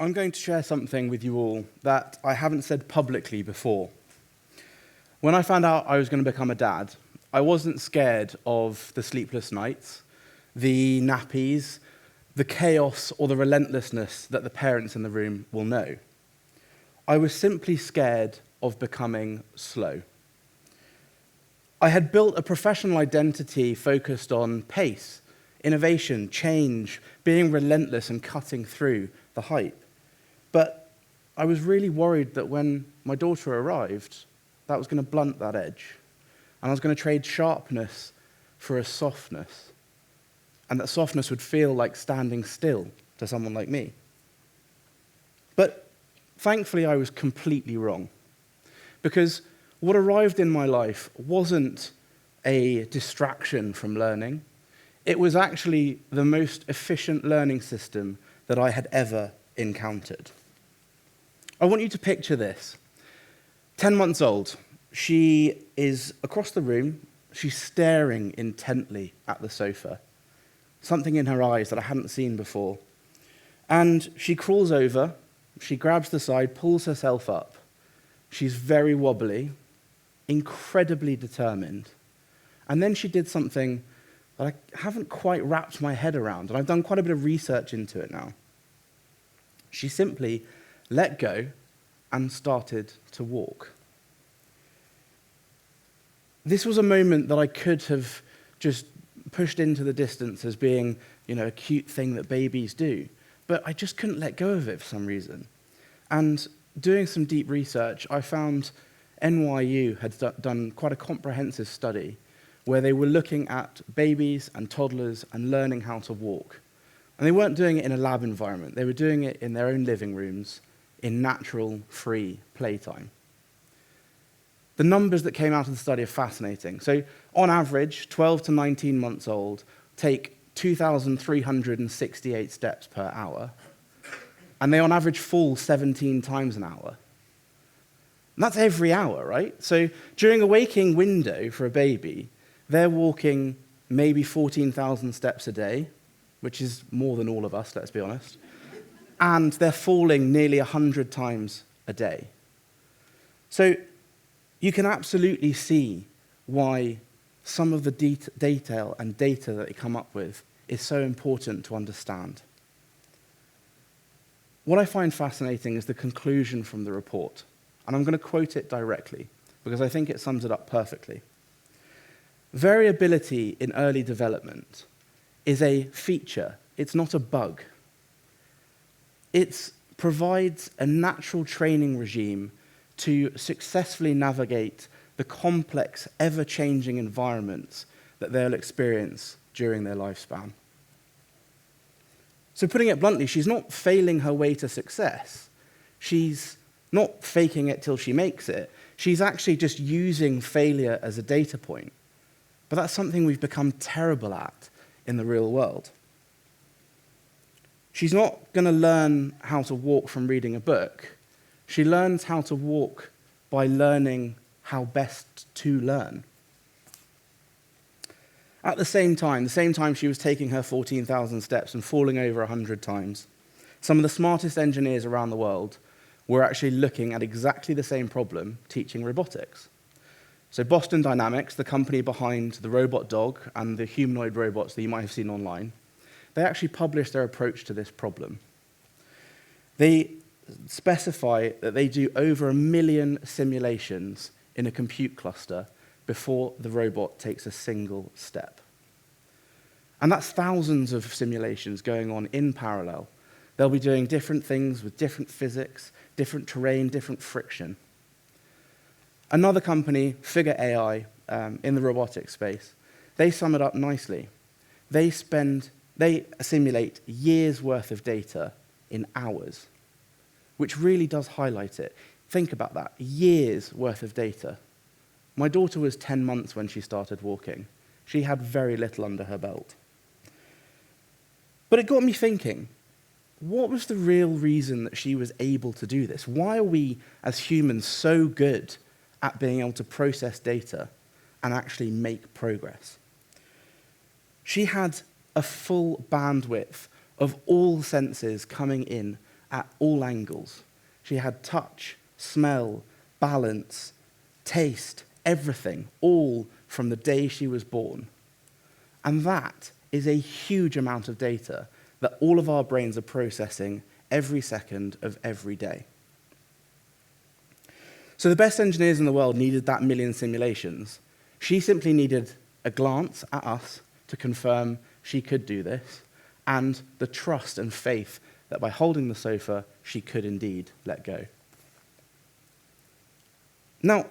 I'm going to share something with you all that I haven't said publicly before. When I found out I was going to become a dad, I wasn't scared of the sleepless nights, the nappies, the chaos or the relentlessness that the parents in the room will know. I was simply scared of becoming slow. I had built a professional identity focused on pace, innovation, change, being relentless and cutting through the hype. But I was really worried that when my daughter arrived, that was going to blunt that edge. And I was going to trade sharpness for a softness. And that softness would feel like standing still to someone like me. But thankfully, I was completely wrong. Because what arrived in my life wasn't a distraction from learning. It was actually the most efficient learning system that I had ever encountered. I want you to picture this. 10 months old. She is across the room. She's staring intently at the sofa. Something in her eyes that I hadn't seen before. And she crawls over. She grabs the side, pulls herself up. She's very wobbly, incredibly determined. And then she did something that I haven't quite wrapped my head around, and I've done quite a bit of research into it now. She simply let go and started to walk. This was a moment that I could have just pushed into the distance as being, a cute thing that babies do, but I just couldn't let go of it for some reason. And doing some deep research, I found NYU had done quite a comprehensive study where they were looking at babies and toddlers and learning how to walk. And they weren't doing it in a lab environment. They were doing it in their own living rooms, in natural, free playtime. The numbers that came out of the study are fascinating. So on average, 12 to 19 months old take 2,368 steps per hour, and they on average fall 17 times an hour. And that's every hour, right? So during a waking window for a baby, they're walking maybe 14,000 steps a day, which is more than all of us, let's be honest. And they're falling nearly 100 times a day. So you can absolutely see why some of the detail and data that they come up with is so important to understand. What I find fascinating is the conclusion from the report. And I'm going to quote it directly, because I think it sums it up perfectly. Variability in early development is a feature. It's not a bug. It provides a natural training regime to successfully navigate the complex, ever-changing environments that they'll experience during their lifespan. So putting it bluntly, she's not failing her way to success. She's not faking it till she makes it. She's actually just using failure as a data point. But that's something we've become terrible at in the real world. She's not going to learn how to walk from reading a book. She learns how to walk by learning how best to learn. At the same time she was taking her 14,000 steps and falling over 100 times, some of the smartest engineers around the world were actually looking at exactly the same problem, teaching robotics. So Boston Dynamics, the company behind the robot dog and the humanoid robots that you might have seen online, they actually published their approach to this problem. They specify that they do over 1 million simulations in a compute cluster before the robot takes a single step. And that's thousands of simulations going on in parallel. They'll be doing different things with different physics, different terrain, different friction. Another company, Figure AI, in the robotics space, they sum it up nicely. They simulate years' worth of data in hours, which really does highlight it. Think about that, years' worth of data. My daughter was 10 months when she started walking. She had very little under her belt. But it got me thinking, what was the real reason that she was able to do this? Why are we, as humans, so good at being able to process data and actually make progress? She had a full bandwidth of all senses coming in at all angles. She had touch, smell, balance, taste, everything, all from the day she was born. And that is a huge amount of data that all of our brains are processing every second of every day. So the best engineers in the world needed that million simulations. She simply needed a glance at us to confirm she could do this, and the trust and faith that by holding the sofa, she could indeed let go. Now,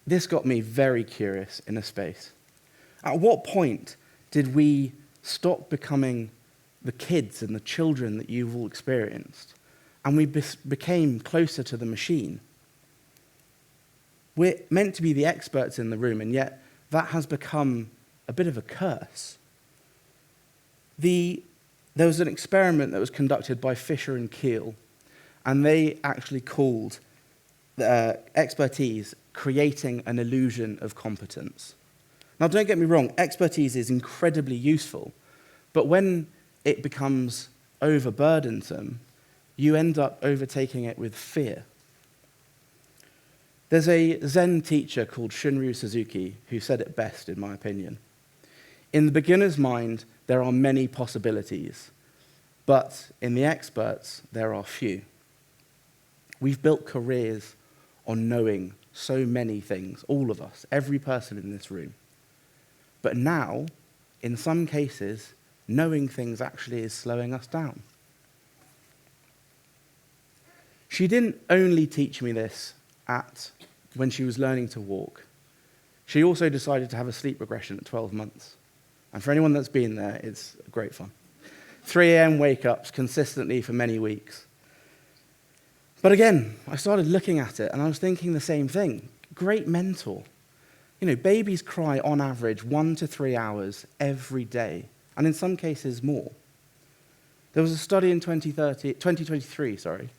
this got me very curious in a space. At what point did we stop becoming the kids and the children that you've all experienced, and we became closer to the machine? We're meant to be the experts in the room, and yet that has become a bit of a curse. There was an experiment that was conducted by Fisher and Keel, and they actually called expertise creating an illusion of competence. Now, don't get me wrong, expertise is incredibly useful, but when it becomes overburdensome, you end up overtaking it with fear. There's a Zen teacher called Shunryu Suzuki who said it best, in my opinion. In the beginner's mind, there are many possibilities, but in the experts, there are few. We've built careers on knowing so many things, all of us, every person in this room. But now, in some cases, knowing things actually is slowing us down. She didn't only teach me this when she was learning to walk. She also decided to have a sleep regression at 12 months. And for anyone that's been there, it's great fun. 3 a.m. wake-ups consistently for many weeks. But again, I started looking at it, and I was thinking the same thing. Great mentor. You know, babies cry on average 1 to 3 hours every day, and in some cases more. There was a study in 2023,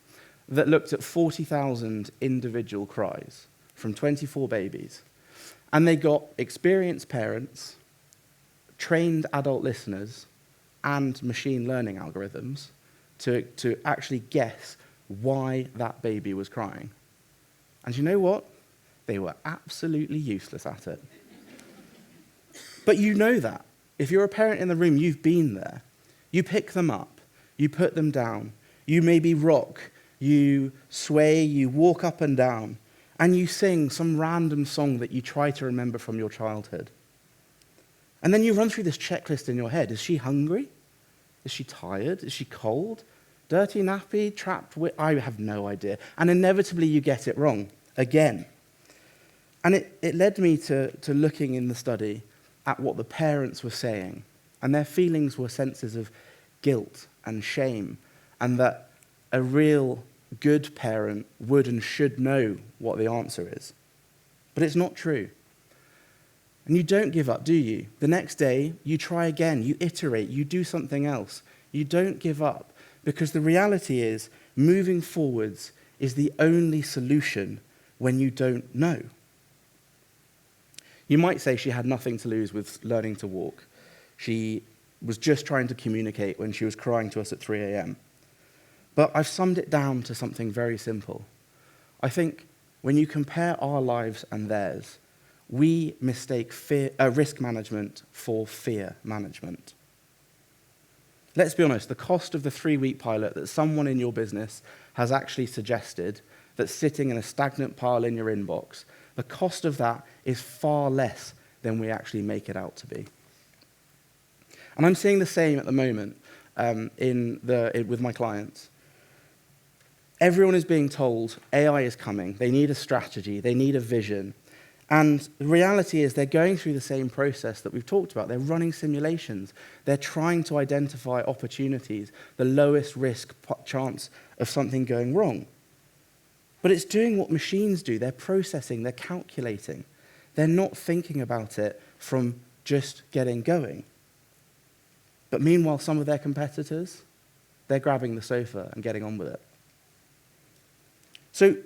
that looked at 40,000 individual cries from 24 babies. And they got experienced parents, trained adult listeners, and machine learning algorithms to actually guess why that baby was crying. And you know what? They were absolutely useless at it. But you know that. If you're a parent in the room, you've been there. You pick them up, you put them down, you maybe rock, you sway, you walk up and down, and you sing some random song that you try to remember from your childhood. And then you run through this checklist in your head. Is she hungry? Is she tired? Is she cold? Dirty nappy? Trapped? I have no idea. And inevitably you get it wrong again. And it led me to looking in the study at what the parents were saying. And their feelings were senses of guilt and shame, and that a real good parent would and should know what the answer is. But it's not true. And you don't give up, do you? The next day, you try again, you iterate, you do something else. You don't give up, because the reality is, moving forwards is the only solution when you don't know. You might say she had nothing to lose with learning to walk. She was just trying to communicate when she was crying to us at 3 a.m. But I've summed it down to something very simple. I think when you compare our lives and theirs, we mistake risk management for fear management. Let's be honest, the cost of the 3-week pilot that someone in your business has actually suggested that's sitting in a stagnant pile in your inbox, the cost of that is far less than we actually make it out to be. And I'm seeing the same at the moment with my clients. Everyone is being told AI is coming, they need a strategy, they need a vision. And the reality is they're going through the same process that we've talked about. They're running simulations. They're trying to identify opportunities, the lowest risk chance of something going wrong. But it's doing what machines do. They're processing, they're calculating. They're not thinking about it from just getting going. But meanwhile, some of their competitors, they're grabbing the sofa and getting on with it. So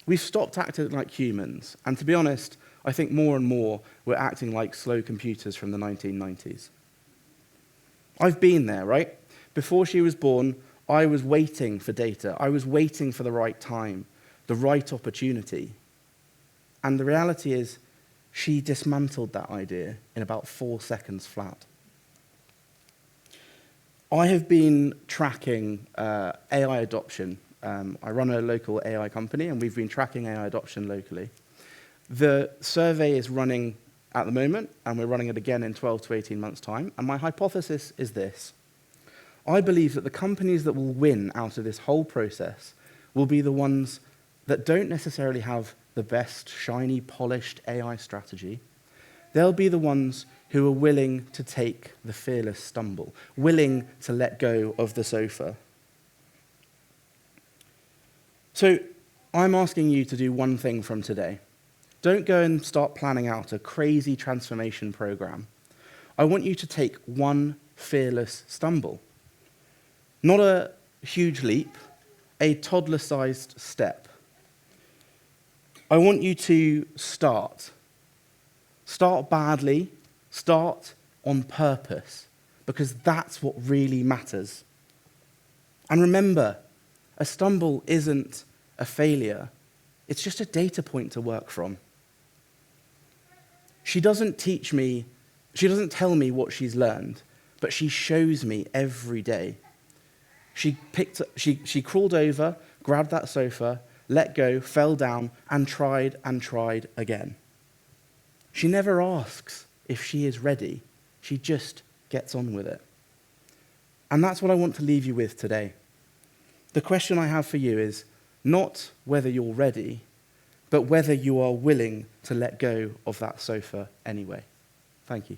we've stopped acting like humans. And to be honest, I think more and more we're acting like slow computers from the 1990s. I've been there, right? Before she was born, I was waiting for data. I was waiting for the right time, the right opportunity. And the reality is, she dismantled that idea in about 4 seconds flat. I have been tracking AI adoption. I run a local AI company, and we've been tracking AI adoption locally. The survey is running at the moment, and we're running it again in 12 to 18 months' time. And my hypothesis is this. I believe that the companies that will win out of this whole process will be the ones that don't necessarily have the best, shiny, polished AI strategy. They'll be the ones who are willing to take the fearless stumble, willing to let go of the sofa. So I'm asking you to do one thing from today. Don't go and start planning out a crazy transformation program. I want you to take one fearless stumble. Not a huge leap, a toddler-sized step. I want you to start. Start badly, start on purpose, because that's what really matters. And remember, a stumble isn't a failure. It's just a data point to work from. She doesn't tell me what she's learned, but she shows me every day. She crawled over, grabbed that sofa, let go, fell down, and tried again. She never asks if she is ready. She just gets on with it. And that's what I want to leave you with today. The question I have for you is not whether you're ready, but whether you are willing to let go of that sofa anyway. Thank you.